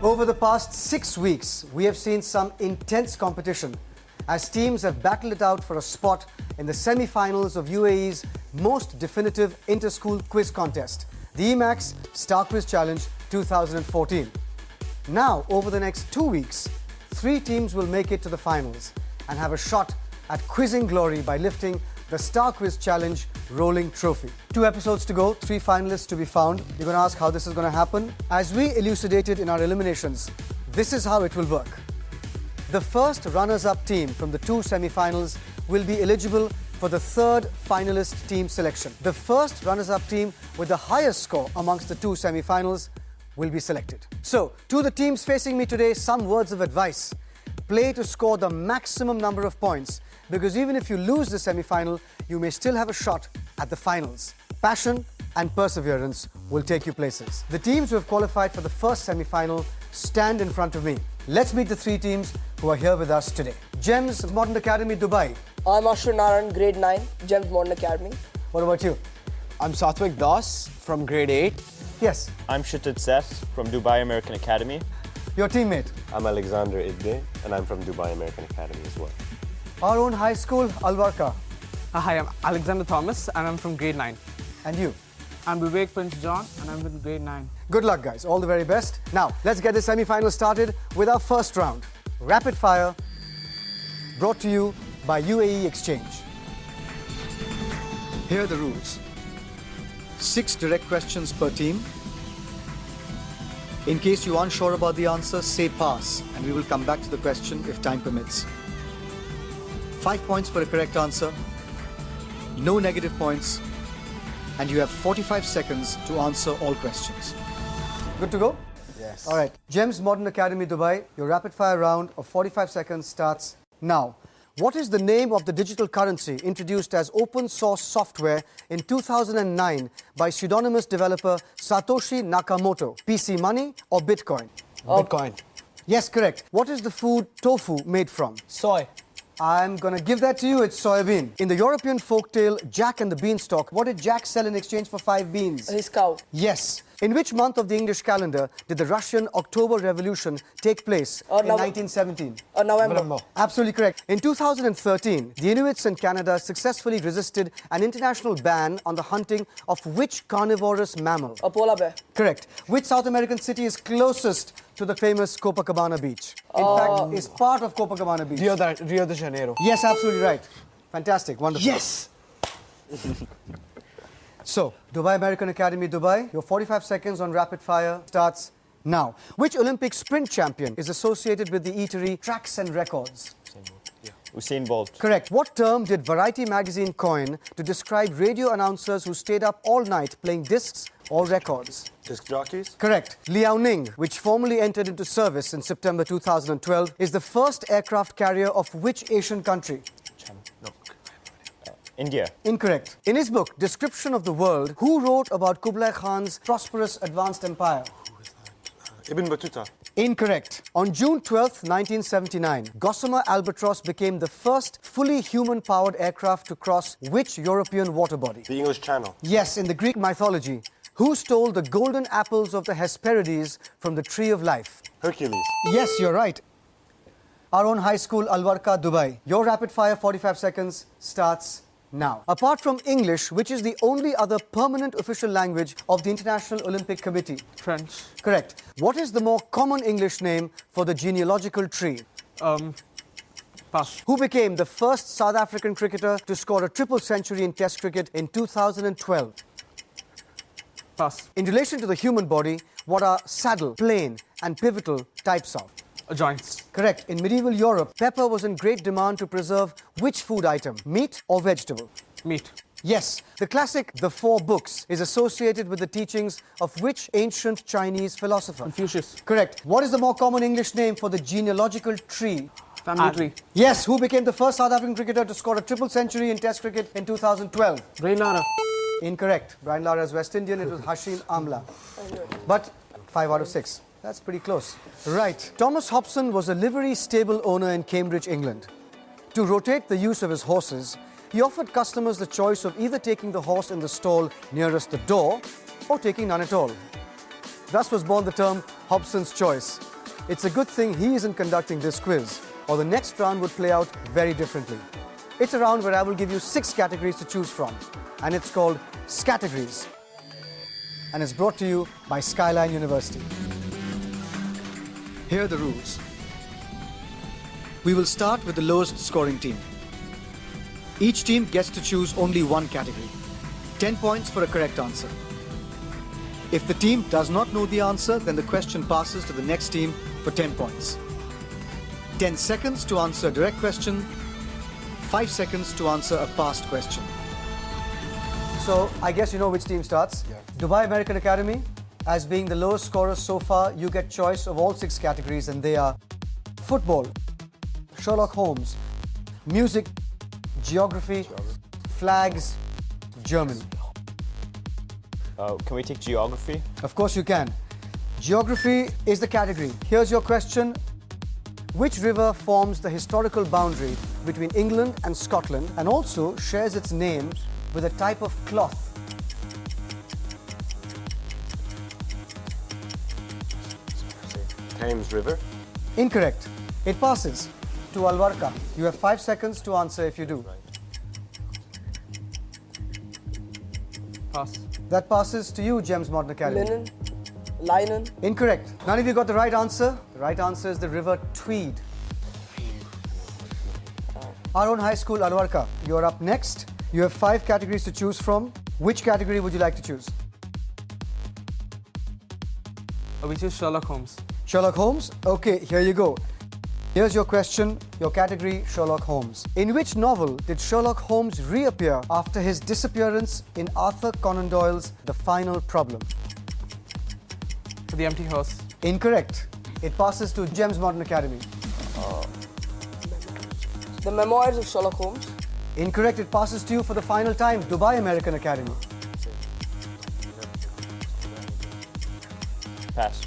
Over the past 6 weeks, we have seen some intense competition as teams have battled it out for a spot in the semi-finals of UAE's most definitive inter-school quiz contest, the EMAX Star Quiz Challenge 2014. Now, over the next 2 weeks, 3 teams will make it to the finals and have a shot at quizzing glory by lifting the Star Quiz Challenge rolling trophy. 2 episodes to go, 3 finalists to be found. You're going to ask how this is going to happen. As we elucidated in our eliminations, this is how it will work. The first runners-up team from the 2 semi-finals will be eligible for the 3rd finalist team selection. The first runners-up team with the highest score amongst the 2 semi-finals will be selected. So, to the teams facing me today, some words of advice. Play to score the maximum number of points, because even if you lose the semi-final, you may still have a shot at the finals. Passion and perseverance will take you places. The teams who have qualified for the first semi-final stand in front of me. Let's meet the 3 teams who are here with us today. GEMS Modern Academy, Dubai. I'm Ashwin Naran, grade 9, GEMS Modern Academy. What about you? I'm Satvik Das from grade 8. Yes. I'm Kshitij Seth from Dubai American Academy. Your teammate? I'm Alexander Idde, and I'm from Dubai American Academy as well. Our own high school, Alvarka. Hi, I'm Alexander Thomas and I'm from grade 9. And you? I'm Vivek Prince John and I'm in grade 9. Good luck, guys. All the very best. Now, let's get the semi-final started with our first round. Rapid fire, brought to you by UAE Exchange. Here are the rules. 6 direct questions per team. In case you're unsure about the answer, say pass, and we will come back to the question if time permits. 5 points for a correct answer, no negative points, and you have 45 seconds to answer all questions. Good to go? Yes. All right. GEMS Modern Academy, Dubai, your rapid fire round of 45 seconds starts now. What is the name of the digital currency introduced as open source software in 2009 by pseudonymous developer Satoshi Nakamoto? PC Money or Bitcoin? Bitcoin. Yes, correct. What is the food tofu made from? Soy. I'm gonna give that to you. It's soybean. In the European folktale Jack and the Beanstalk, what did Jack sell in exchange for 5 beans? His cow. Yes. In which month of the English calendar did the Russian October Revolution take place in 1917? November. Absolutely correct. In 2013, the Inuits in Canada successfully resisted an international ban on the hunting of which carnivorous mammal? A polar bear. Correct. Which South American city is closest to the famous Copacabana beach? In fact, is part of Copacabana beach. Rio de Janeiro. Yes, absolutely right. Fantastic. Wonderful. Yes! So, Dubai American Academy, Dubai, your 45 seconds on rapid fire starts now. Which Olympic sprint champion is associated with the eatery Tracks and Records? Usain Bolt. Correct. What term did Variety magazine coin to describe radio announcers who stayed up all night playing discs or records? Disc jockeys? Correct. Liao Ning, which formally entered into service in September 2012, is the first aircraft carrier of which Asian country? India. Incorrect. In his book, Description of the World, who wrote about Kublai Khan's prosperous advanced empire? Ibn Battuta. Incorrect. On June 12, 1979, Gossamer Albatross became the first fully human-powered aircraft to cross which European water body? The English Channel. Yes, in the Greek mythology, who stole the golden apples of the Hesperides from the Tree of Life? Hercules. Yes, you're right. Our own high school, Alvarka, Dubai. Your rapid-fire 45 seconds starts now. Apart from English, which is the only other permanent official language of the International Olympic Committee? French. Correct. What is the more common English name for the genealogical tree? Pass. Who became the first South African cricketer to score a triple century in Test cricket in 2012? Pass. In relation to the human body, what are saddle, plane, and pivotal types of? Joints. Correct. In medieval Europe, pepper was in great demand to preserve which food item? Meat or vegetable? Meat. Yes. The classic The Four Books is associated with the teachings of which ancient Chinese philosopher? Confucius. Correct. What is the more common English name for the genealogical tree? Family tree. Yes. Who became the first South African cricketer to score a triple century in Test cricket in 2012? Brain Lara. Incorrect. Brian Lara's West Indian. It was Hashim Amla. But 5 out of 6. That's pretty close. Right. Thomas Hobson was a livery stable owner in Cambridge, England. To rotate the use of his horses, he offered customers the choice of either taking the horse in the stall nearest the door or taking none at all. Thus was born the term Hobson's choice. It's a good thing he isn't conducting this quiz, or the next round would play out very differently. It's a round where I will give you 6 categories to choose from, and it's called Scategories, and it's brought to you by Skyline University. Here are the rules. We will start with the lowest scoring team. Each team gets to choose only one category. 10 points for a correct answer. If the team does not know the answer, then the question passes to the next team for 10 points. 10 seconds to answer a direct question, 5 seconds to answer a past question. So, I guess you know which team starts. Yeah. Dubai American Academy, as being the lowest scorers so far, you get choice of all 6 categories, and they are football, Sherlock Holmes, music, geography, flags, Germany. Can we take geography? Of course you can. Geography is the category. Here's your question. Which river forms the historical boundary between England and Scotland and also shares its name with a type of cloth? Thames River. Incorrect. It passes to Alvarca. You have 5 seconds to answer if you do. Pass. That passes to you, Gems Modern Academy. Linen. Incorrect. None of you got the right answer. The right answer is the river Tweed. Our own high school, Alvarca. You're up next. You have 5 categories to choose from. Which category would you like to choose? We choose Sherlock Holmes. Sherlock Holmes? Okay, here you go. Here's your question, your category, Sherlock Holmes. In which novel did Sherlock Holmes reappear after his disappearance in Arthur Conan Doyle's The Final Problem? The Empty Horse. Incorrect. It passes to Gems Modern Academy. The Memoirs of Sherlock Holmes. Incorrect. It passes to you for the final time, Dubai American Academy. Pass.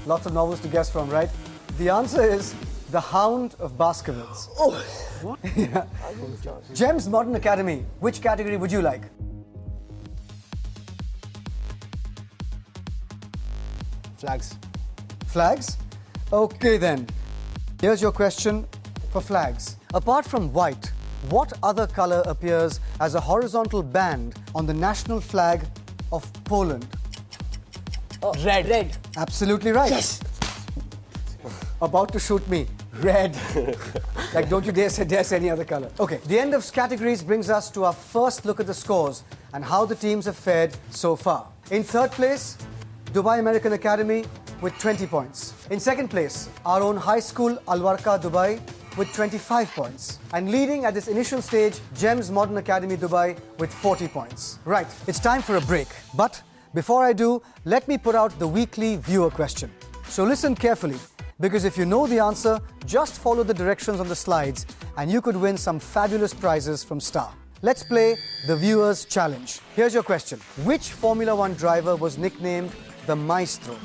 Lots of novels to guess from, right? The answer is The Hound of Baskervilles. Oh, What? Yeah. Gems Modern Academy, which category would you like? Flags. Flags? Okay then. Here's your question for flags. Apart from white, what other color appears as a horizontal band on the national flag of Poland? red. Red. Absolutely right. Yes. About to shoot me. Red. Like, don't you dare say any other color. Okay, the end of categories brings us to our first look at the scores and how the teams have fared so far. In third place, Dubai American Academy with 20 points. In second place, our own high school, Alvarca, Dubai, with 25 points. And leading at this initial stage, Gems Modern Academy, Dubai, with 40 points. Right, it's time for a break. But before I do, let me put out the weekly viewer question. So listen carefully, because if you know the answer, just follow the directions on the slides and you could win some fabulous prizes from Star. Let's play the Viewers Challenge. Here's your question. Which Formula One driver was nicknamed the Maestro?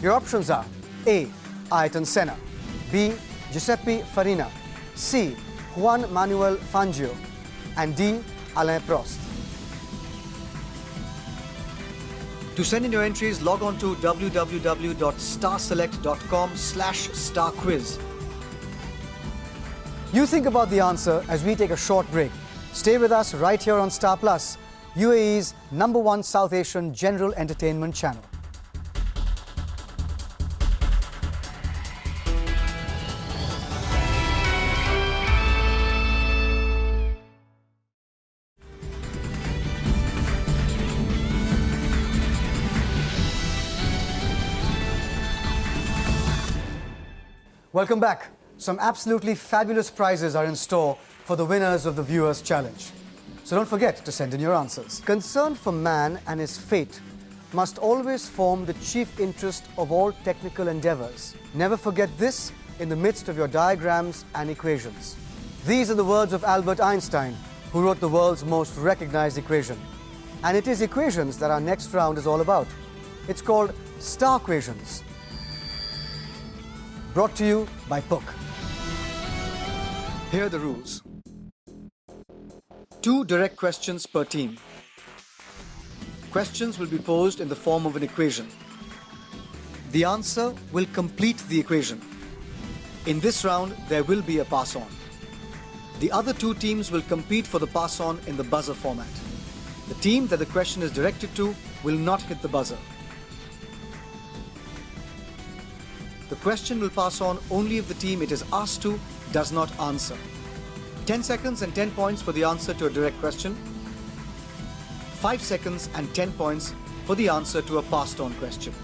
Your options are A. Ayrton Senna, B. Giuseppe Farina, C. Juan Manuel Fangio, and D. Alain Prost. To send in your entries, log on to www.starselect.com/starquiz. You think about the answer as we take a short break. Stay with us right here on Star Plus, UAE's #1 South Asian general entertainment channel. Welcome back. Some absolutely fabulous prizes are in store for the winners of the Viewers Challenge. So don't forget to send in your answers. Concern for man and his fate must always form the chief interest of all technical endeavors. Never forget this in the midst of your diagrams and equations. These are the words of Albert Einstein, who wrote the world's most recognized equation. And it is equations that our next round is all about. It's called Star Equations. Brought to you by Pook. Here are the rules. 2 direct questions per team. Questions will be posed in the form of an equation. The answer will complete the equation. In this round, there will be a pass-on. The other two teams will compete for the pass-on in the buzzer format. The team that the question is directed to will not hit the buzzer. The question will pass on only if the team it is asked to does not answer. 10 seconds and 10 points for the answer to a direct question. 5 seconds and 10 points for the answer to a passed-on question.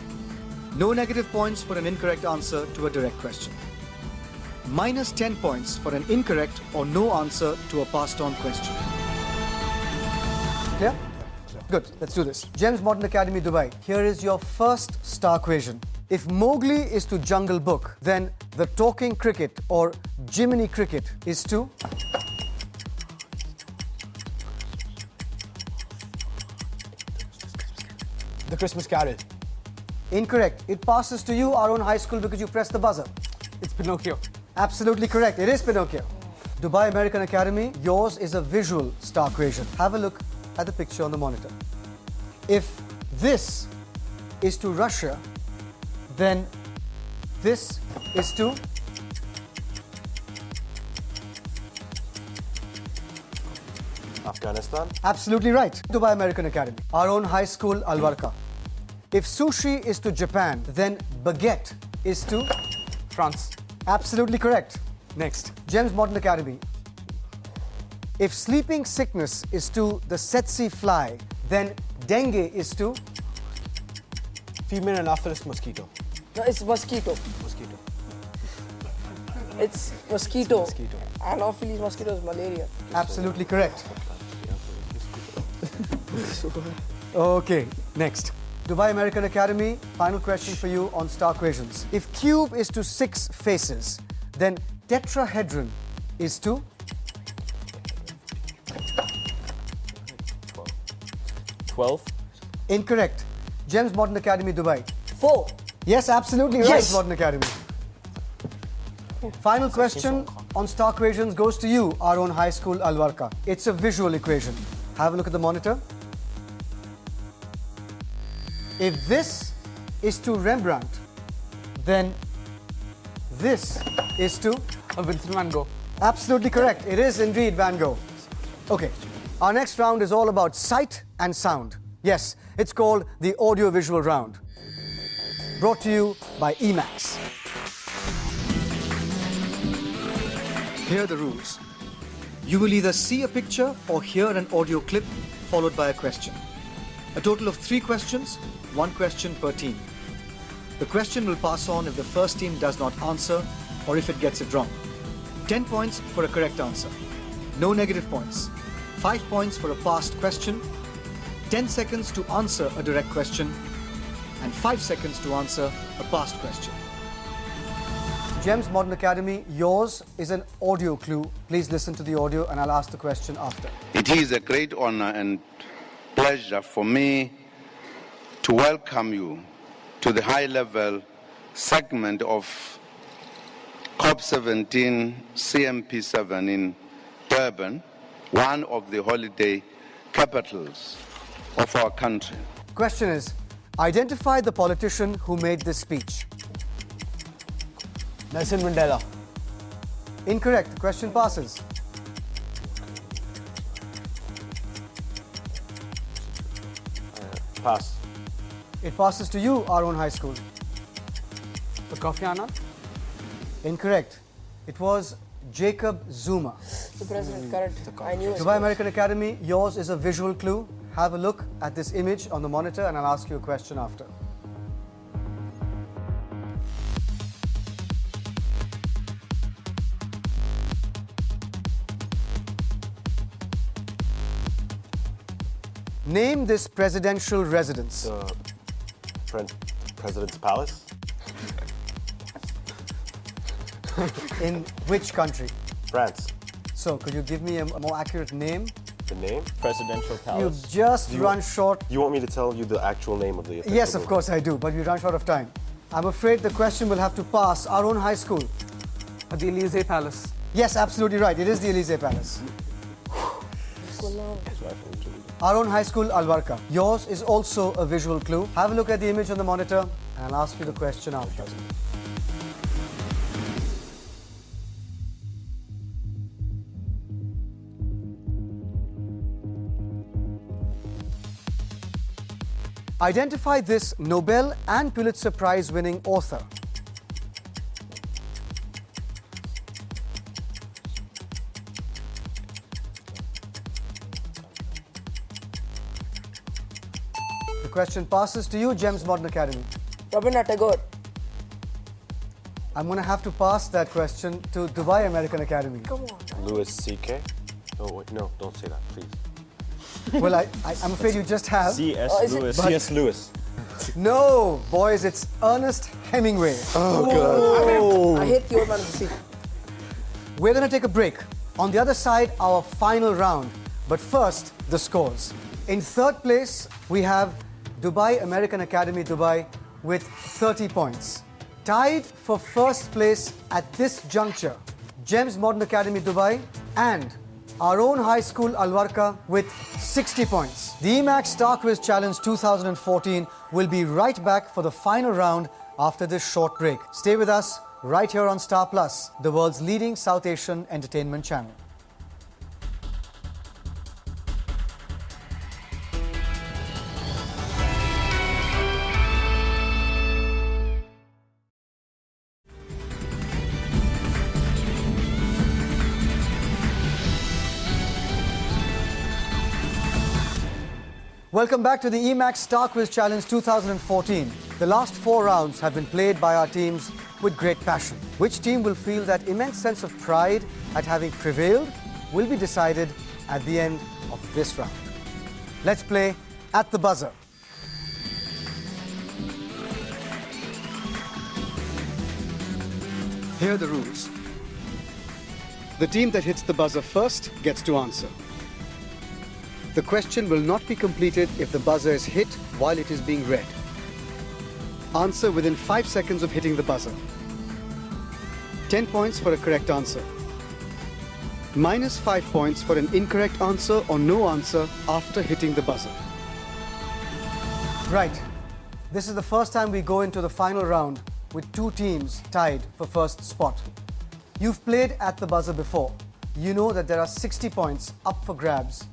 No negative points for an incorrect answer to a direct question. Minus 10 points for an incorrect or no answer to a passed-on question. Clear? Good, let's do this. GEMS Modern Academy, Dubai. Here is your first star equation. If Mowgli is to Jungle Book, then the talking cricket or Jiminy Cricket is to... The Christmas Carol. Incorrect. It passes to you, our own high school, because you pressed the buzzer. It's Pinocchio. Absolutely correct. It is Pinocchio. Dubai American Academy, yours is a visual star equation. Have a look at the picture on the monitor. If this is to Russia, then this is to... Afghanistan. Absolutely right. Dubai American Academy, our own high school, Al Warqa. If sushi is to Japan, then baguette is to... France. Absolutely correct. Next, GEMS Modern Academy. If sleeping sickness is to the tsetse fly, then dengue is to... Female Anopheles mosquito. No, it's mosquito. Mosquito. It's mosquito. Mosquito. Anopheles mosquito is malaria. Absolutely correct. Okay, next. Dubai American Academy, final question for you on star equations. If cube is to 6 faces, then tetrahedron is to... 12. Incorrect. GEMS Modern Academy, Dubai. 4. Yes, absolutely right, Yes. Modern Academy. Final question on star equations goes to you, our own high school, Al Warqa. It's a visual equation. Have a look at the monitor. If this is to Rembrandt, then this is to... Vincent van Gogh. Absolutely correct. It is indeed Van Gogh. Okay, our next round is all about sight and sound. Yes, it's called the audio-visual round. Brought to you by EMAX. Here are the rules. You will either see a picture or hear an audio clip followed by a question. A total of 3 questions, 1 question per team. The question will pass on if the first team does not answer or if it gets it wrong. 10 points for a correct answer. No negative points. 5 points for a passed question. 10 seconds to answer a direct question. And 5 seconds to answer a passed question. GEMS Modern Academy, yours is an audio clue. Please listen to the audio and I'll ask the question after. It is a great honor and pleasure for me to welcome you to the high-level segment of COP17 CMP7 in Durban, one of the holiday capitals of our country. Question is, identify the politician who made this speech. Nelson Mandela. Incorrect. The question passes. Pass. It passes to you, our own high school. The Kofi Annan. Incorrect. It was Jacob Zuma. The president, correct. I knew it. Dubai American Academy, yours is a visual clue. Have a look at this image on the monitor and I'll ask you a question after. Name this presidential residence. The President's Palace. In which country? France. So, could you give me a more accurate name? The name? Presidential Palace. You've just run short. You want me to tell you the actual name of the official Yes, of building? course I do, but we run short of time. I'm afraid the question will have to pass. Our own high school. The Elysee Palace. Yes, absolutely right. It is the Elysee Palace. Our own high school, Al Warqa. Yours is also a visual clue. Have a look at the image on the monitor and and I'll ask you the question after. Identify this Nobel and Pulitzer Prize winning author. The question passes to you, Gems Modern Academy. Rabindranath Tagore. I'm going to have to pass that question to Dubai American Academy. Come on. Louis C.K. Oh, wait, no, don't say that, please. Well, I'm afraid you just have. C.S. is it- Lewis. But- C.S. Lewis. No, boys, it's Ernest Hemingway. I hate the old man of the sea. We're going to take a break. On the other side, our final round. But first, the scores. In third place, we have Dubai American Academy Dubai with 30 points. Tied for first place at this juncture, Gems Modern Academy Dubai and our own high school Alwarka with 60 points. The EMAX Star Quiz Challenge 2014 will be right back for the final round after this short break. Stay with us right here on Star Plus, the world's leading South Asian entertainment channel. Welcome back to the EMAX Star Quiz Challenge 2014. The last 4 rounds have been played by our teams with great passion. Which team will feel that immense sense of pride at having prevailed will be decided at the end of this round. Let's play at the buzzer. Here are the rules. The team that hits the buzzer first gets to answer. The question will not be completed if the buzzer is hit while it is being read. Answer within 5 seconds of hitting the buzzer. 10 points for a correct answer. Minus 5 points for an incorrect answer or no answer after hitting the buzzer. Right. This is the first time we go into the final round with 2 teams tied for first spot. You've played at the buzzer before. You know that there are 60 points up for grabs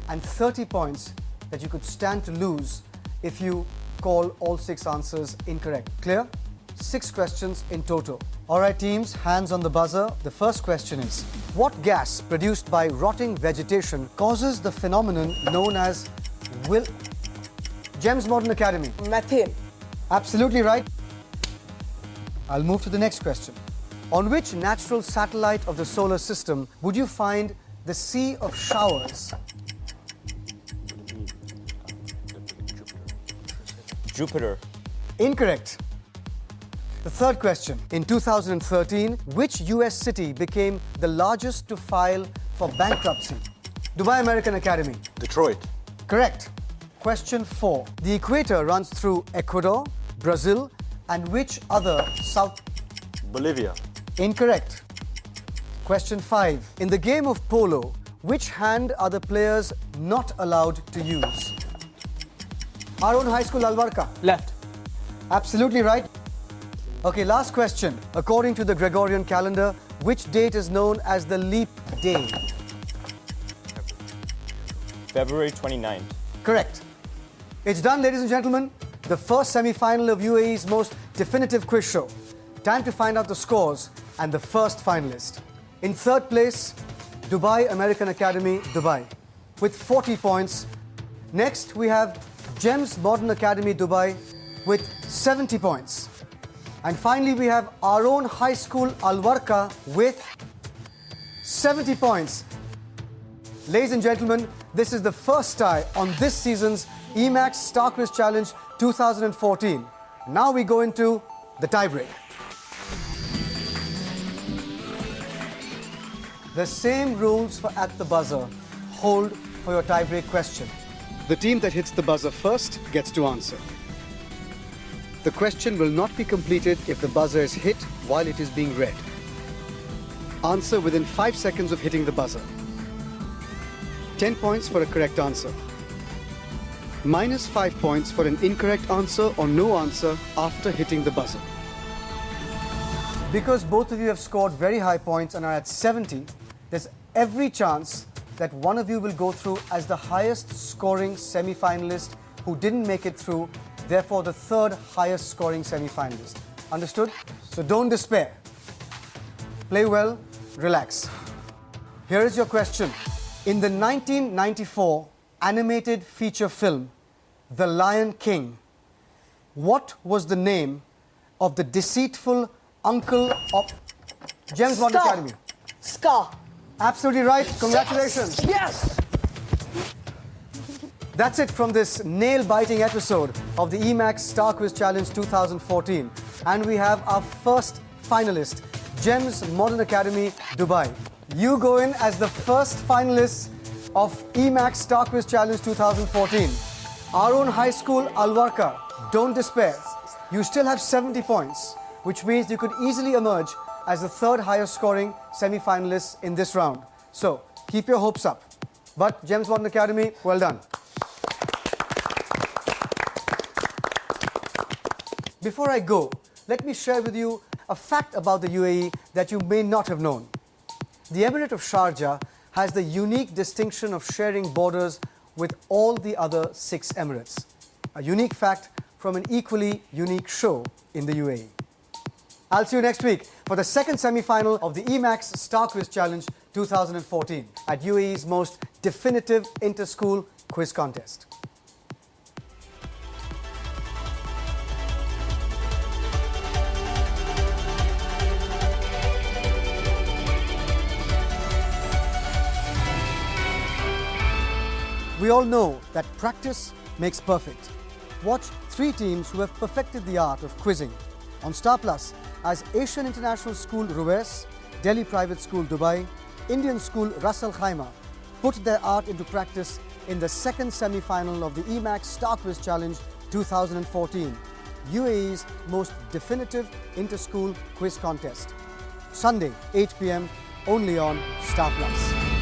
and 30 points that you could stand to lose if you call all 6 answers incorrect. Clear? 6 questions in total. All right, teams, hands on the buzzer. The first question is, what gas produced by rotting vegetation causes the phenomenon known as Gems Modern Academy? Methane. Absolutely right. I'll move to the next question. On which natural satellite of the solar system would you find the Sea of Showers? Jupiter. Incorrect. The third question. In 2013, which US city became the largest to file for bankruptcy? Dubai American Academy. Detroit. Correct. Question 4. The equator runs through Ecuador, Brazil, and which other South... Bolivia. Incorrect. Question 5. In the game of polo, which hand are the players not allowed to use? Our own high school Alwarka. Left. Absolutely right. Okay, last question. According to the Gregorian calendar, which date is known as the leap day? February 29th. Correct. It's done, ladies and gentlemen. The first semi-final of UAE's most definitive quiz show. Time to find out the scores and the first finalist. In third place, Dubai American Academy, Dubai, with 40 points. Next, we have Gems Modern Academy, Dubai, with 70 points. And finally, we have our own high school Alwarka with 70 points. Ladies and gentlemen, this is the first tie on this season's EMAX Star Quiz Challenge 2014. Now we go into the tiebreak. The same rules for at the buzzer hold for your tiebreak question. The team that hits the buzzer first gets to answer. The question will not be completed if the buzzer is hit while it is being read. Answer within 5 seconds of hitting the buzzer. 10 points for a correct answer. minus 5 points for an incorrect answer or no answer after hitting the buzzer. Because both of you have scored very high points and are at 70, there's every chance that one of you will go through as the highest scoring semi-finalist who didn't make it through, therefore the third highest scoring semi-finalist. Understood? So don't despair. Play well, relax. Here is your question. In the 1994 animated feature film, The Lion King, what was the name of the deceitful uncle of James Bond Scar. Academy? Scar. Absolutely right. Congratulations. Yes! That's it from this nail-biting episode of the EMAX Star Quiz Challenge 2014. And we have our first finalist, GEMS Modern Academy, Dubai. You go in as the first finalist of EMAX Star Quiz Challenge 2014. Our own high school, Alwarka. Don't despair. You still have 70 points, which means you could easily emerge as the third highest scoring semi-finalist in this round. So, keep your hopes up. But GEMS Modern Academy, well done. Before I go, let me share with you a fact about the UAE that you may not have known. The Emirate of Sharjah has the unique distinction of sharing borders with all the other 6 emirates. A unique fact from an equally unique show in the UAE. I'll see you next week for the second semi-final of the EMAX Star Quiz Challenge 2014 at UAE's most definitive inter-school quiz contest. We all know that practice makes perfect. Watch 3 teams who have perfected the art of quizzing on Star Plus as Asian International School Ruwais, Delhi Private School Dubai, Indian School Ras Al Khaimah put their art into practice in the second semi-final of the EMAX Star Quiz Challenge 2014, UAE's most definitive inter-school quiz contest. Sunday, 8 p.m. only on Star Plus.